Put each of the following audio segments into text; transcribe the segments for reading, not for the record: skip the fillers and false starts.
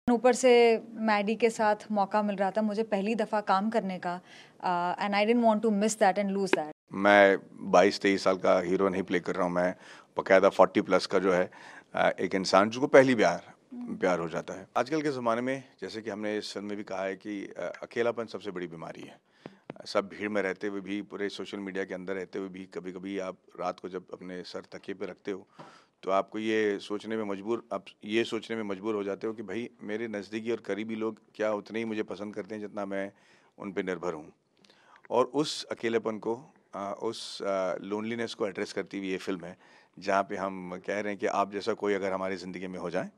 ऊपर से मैडी के साथ मौका मिल रहा था मुझे पहली दफ़ा काम करने का and I didn't want to miss that and lose that. मैं 22-23 साल का हीरो नहीं प्ले कर रहा हूँ। मैं बाकायदा 40 प्लस का जो है एक इंसान जिसको पहली बार प्यार हो जाता है। आजकल के ज़माने में जैसे कि हमने इस फिल्म में भी कहा है कि अकेलापन सबसे बड़ी बीमारी है। सब भीड़ में रहते हुए भी, पूरे सोशल मीडिया के अंदर रहते हुए भी, कभी-कभी आप रात को जब अपने सर तकिए पे रखते हो, तो आपको ये सोचने में मजबूर हो जाते हो कि भई मेरे नज़दीकी और करीबी लोग क्या उतने ही मुझे पसंद करते हैं जितना मैं उन पे निर्भर हूँ। और उस अकेलेपन को उस लोनलीनेस को एड्रेस करती हुई ये फ़िल्म है, जहाँ पे हम कह रहे हैं कि आप जैसा कोई अगर हमारी ज़िंदगी में हो जाए,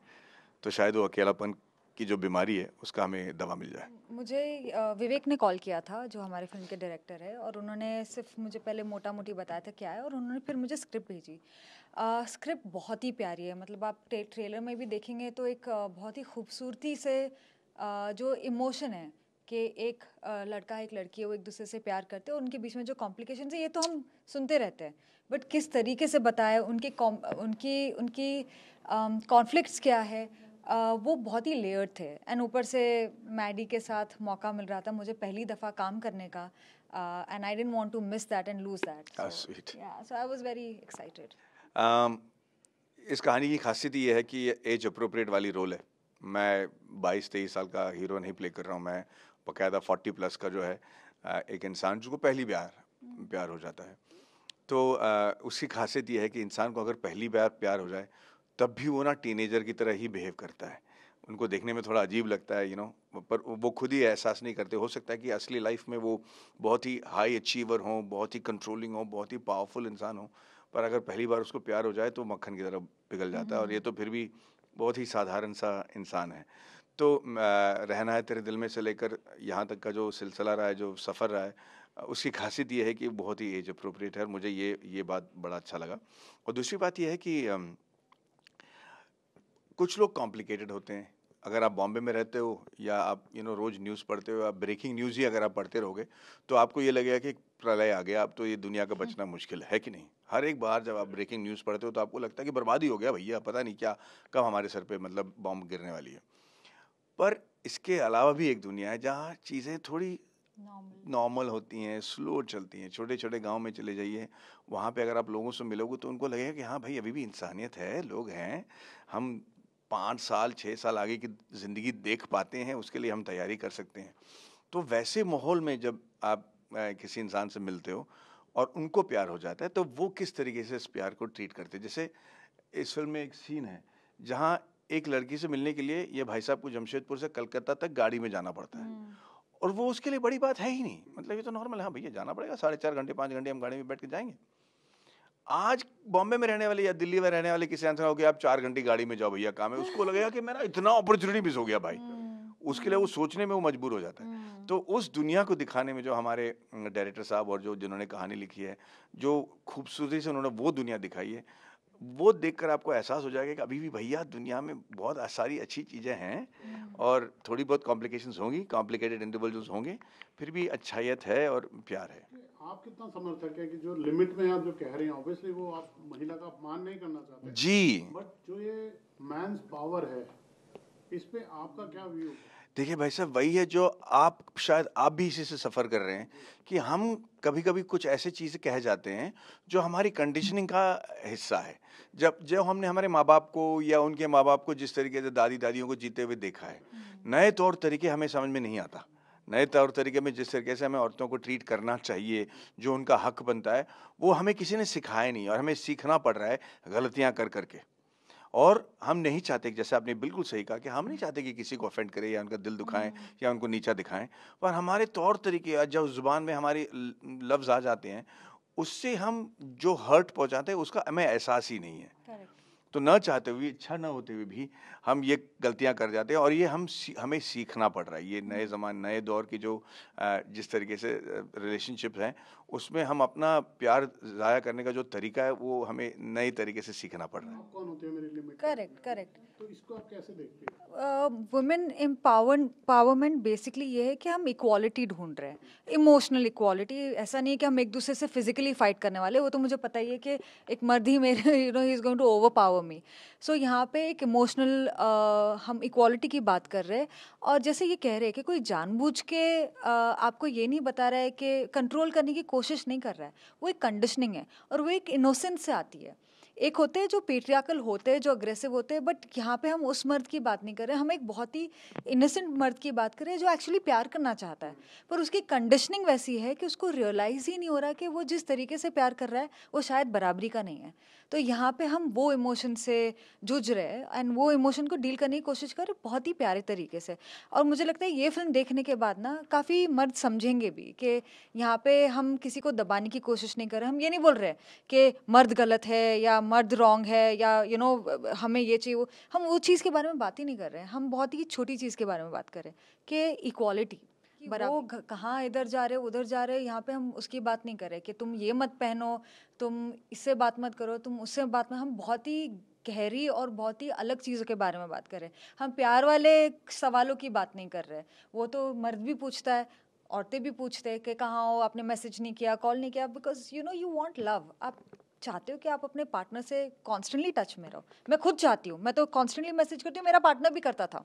तो शायद वो अकेलापन की जो बीमारी है, उसका हमें दवा मिल जाए। मुझे विवेक ने कॉल किया था जो हमारे फिल्म के डायरेक्टर है और उन्होंने सिर्फ मुझे पहले मोटा मोटी बताया था क्या है और उन्होंने फिर मुझे स्क्रिप्ट भेजी। स्क्रिप्ट बहुत ही प्यारी है, मतलब आप ट्रेलर में भी देखेंगे तो एक बहुत ही खूबसूरती से जो इमोशन है कि एक लड़का एक लड़की है वो एक दूसरे से प्यार करते हैं और उनके बीच में जो कॉम्प्लिकेशंस है ये तो हम सुनते रहते हैं, बट किस तरीके से बताया उनकी उनकी कॉन्फ्लिक्ट्स क्या है, वो बहुत ही लेयर्ड थे। एंड ऊपर से मैडी के साथ मौका मिल रहा था मुझे पहली दफ़ा काम करने का and I didn't want to miss that and lose that, sweet. So I was very excited. इस कहानी की खासियत ये है कि ये एज अप्रोप्रिएट वाली रोल है। मैं 22-23 साल का हीरो नहीं प्ले कर रहा हूँ। मैं बाकायदा 40 प्लस का जो है एक इंसान जिसको पहली बार प्यार हो जाता है। तो उसकी खासियत ये है कि इंसान को अगर पहली बार प्यार हो जाए, तब भी वो ना टीनेजर की तरह ही बिहेव करता है। उनको देखने में थोड़ा अजीब लगता है, पर वो खुद ही एहसास नहीं करते। हो सकता है कि असली लाइफ में वो बहुत ही हाई अचीवर हों, बहुत ही कंट्रोलिंग हों, बहुत ही पावरफुल इंसान हों, पर अगर पहली बार उसको प्यार हो जाए तो मक्खन की तरह पिघल जाता है, और ये तो फिर भी बहुत ही साधारण सा इंसान है। तो रहना है तेरे दिल में से लेकर यहाँ तक का जो सिलसिला रहा है, जो सफ़र रहा है, उसकी खासियत ये है कि बहुत ही एज अप्रोप्रिएट है, और मुझे ये बात बड़ा अच्छा लगा। और दूसरी बात ये है कि कुछ लोग कॉम्प्लिकेटेड होते हैं। अगर आप बॉम्बे में रहते हो या आप रोज़ न्यूज़ पढ़ते हो, आप ब्रेकिंग न्यूज़ ही अगर आप पढ़ते रहोगे, तो आपको ये लगेगा कि प्रलय आ गया, अब तो ये दुनिया का बचना मुश्किल है कि नहीं? हर एक बार जब आप ब्रेकिंग न्यूज़ पढ़ते हो तो आपको लगता है कि बर्बाद ही हो गया भैया, पता नहीं क्या कब हमारे सर पे मतलब बॉम्ब गिरने वाली है। पर इसके अलावा भी एक दुनिया है जहाँ चीज़ें थोड़ी नॉर्मल होती हैं, स्लो चलती हैं। छोटे-छोटे गाँव में चले जाइए, वहाँ पे अगर आप लोगों से मिलोगे तो उनको लगेगा कि हाँ भाई, अभी भी इंसानियत है, लोग हैं। हम 5 साल, 6 साल आगे की ज़िंदगी देख पाते हैं, उसके लिए हम तैयारी कर सकते हैं। तो वैसे माहौल में जब आप किसी इंसान से मिलते हो और उनको प्यार हो जाता है, तो वो किस तरीके से इस प्यार को ट्रीट करते हैं। जैसे इस फ़िल्म में एक सीन है, जहाँ एक लड़की से मिलने के लिए ये भाई साहब को जमशेदपुर से कलकत्ता तक गाड़ी में जाना पड़ता है। और वो उसके लिए बड़ी बात है ही नहीं, मतलब ये तो नॉर्मल है, हाँ भैया जाना पड़ेगा, साढ़े 4 घंटे 5 घंटे हम गाड़ी में बैठ के जाएँगे। आज बॉम्बे में रहने वाले या दिल्ली में रहने वाले किसी इंसान को कि आप 4 घंटे गाड़ी में जाओ भैया, काम है, उसको लगेगा कि मेरा इतना अपॉर्चुनिटी मिस हो गया भाई। उसके लिए वो सोचने में वो मजबूर हो जाता है। तो उस दुनिया को दिखाने में जो हमारे डायरेक्टर साहब और जो जिन्होंने कहानी लिखी है, जो खूबसूरती से उन्होंने वो दुनिया दिखाई है, वो देखकर आपको एहसास हो जाएगा कि अभी भी भैया दुनिया में बहुत सारी अच्छी चीज़ें हैं, और थोड़ी बहुत कॉम्प्लिकेशंस होंगी, कॉम्प्लिकेटेड इंडिविजुअल्स होंगे, फिर भी अच्छाइयत है और प्यार है। आप कितना समर्थक है कि जो लिमिट में आप जो कह रहे हैं, ऑब्वियसली वो आप महिला का अपमान नहीं करना चाहते, जी। बट जो ये मैंस पावर है, इस पे आपका क्या व्यू है? देखिए भाई साहब, वही है जो आप भी इसी से सफ़र कर रहे हैं, कि हम कभी-कभी कुछ ऐसी चीज़ें कह जाते हैं जो हमारी कंडीशनिंग का हिस्सा है। जब जब हमने हमारे माँ-बाप को या उनके माँ-बाप को जिस तरीके से दादी-दादियों को जीते हुए देखा है, नए तौर तरीके हमें समझ में नहीं आता। नए तौर तरीके में जिस तरीके से हमें औरतों को ट्रीट करना चाहिए, जो उनका हक बनता है, वो हमें किसी ने सिखाया नहीं, और हमें सीखना पड़ रहा है गलतियाँ कर के। और हम नहीं चाहते कि, जैसे आपने बिल्कुल सही कहा, कि हम नहीं चाहते कि किसी को ऑफेंड करें या उनका दिल दुखाएं या उनको नीचा दिखाएं, पर हमारे तौर तरीके या जो जुबान में हमारे लफ्ज आ जाते हैं, उससे हम जो हर्ट पहुंचाते हैं उसका हमें एहसास ही नहीं है। करेक्ट। तो ना चाहते हुए, इच्छा ना होते हुए भी हम ये गलतियां कर जाते हैं, और ये हमें सीखना पड़ रहा है। ये नए दौर की जो जिस तरीके से रिलेशनशिप हैं, उसमें हम अपना प्यार ज़ाया करने का जो तरीका है वो हमें नए तरीके से सीखना पड़ रहा है। आप कौन होते हैं मेरी लिमिट? करेक्ट। तो इसको आप कैसे देखते हैं? वुमेन एम्पावरमेंट बेसिकली ये है कि हम इक्वालिटी ढूंढ रहे हैं, इमोशनल इक्वालिटी। ऐसा नहीं है कि हम एक दूसरे से फिजिकली फाइट करने वाले, वो तो मुझे पता ही है कि एक मर्द ही मेरे ही is going to over power me. So यहाँ पे एक इमोशनल हम इक्वालिटी की बात कर रहे हैं। और जैसे ये कह रहे हैं कि कोई जानबूझ के आपको ये नहीं बता रहा है कि कंट्रोल करने की कोशिश नहीं कर रहा है, वो एक कंडीशनिंग है और वो एक इनोसेंस से आती है। एक होते हैं जो पेट्रियार्कल होते हैं, जो अग्रेसिव होते हैं, बट यहाँ पे हम उस मर्द की बात नहीं कर रहे, हम एक बहुत ही इनोसेंट मर्द की बात कर रहे हैं जो एक्चुअली प्यार करना चाहता है, पर उसकी कंडीशनिंग वैसी है कि उसको रियलाइज ही नहीं हो रहा कि वो जिस तरीके से प्यार कर रहा है वो शायद बराबरी का नहीं है। तो यहाँ पे हम वो इमोशन से जूझ रहे हैं एंड वो इमोशन को डील करने की कोशिश कर रहे हैं बहुत ही प्यारे तरीके से। और मुझे लगता है ये फिल्म देखने के बाद ना काफ़ी मर्द समझेंगे भी कि यहाँ पे हम किसी को दबाने की कोशिश नहीं कर रहे। हम ये नहीं बोल रहे कि मर्द गलत है या मर्द रॉन्ग है या हमें ये चाहिए, हम वो चीज़ के बारे में बात ही नहीं कर रहे हैं। हम बहुत ही छोटी चीज़ के बारे में बात कर रहे हैं कि इक्वालिटी, वो कहाँ इधर जा रहे उधर जा रहे, यहाँ पे हम उसकी बात नहीं कर रहे कि तुम ये मत पहनो, तुम इससे बात मत करो, तुम उससे बात मत। हम बहुत ही गहरी और बहुत ही अलग चीज़ों के बारे में बात कर रहे हैं। हम प्यार वाले सवालों की बात नहीं कर रहे। वो तो मर्द भी पूछता है, औरतें भी पूछते हैं कि कहाँ हो, आपने मैसेज नहीं किया, कॉल नहीं किया, बिकॉज यू वांट लव। आप चाहते हो कि आप अपने पार्टनर से कॉन्स्टेंटली टच में रहो। मैं खुद चाहती हूँ, मैं तो कॉन्स्टेंटली मैसेज करती हूँ, मेरा पार्टनर भी करता था।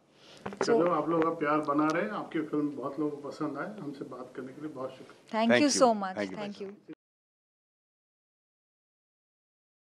चलो, आप लोग का प्यार बना रहे, आपकी फिल्म बहुत लोगों को पसंद आए। हमसे बात करने के लिए बहुत शुक्रिया। Thank you so much, thank you.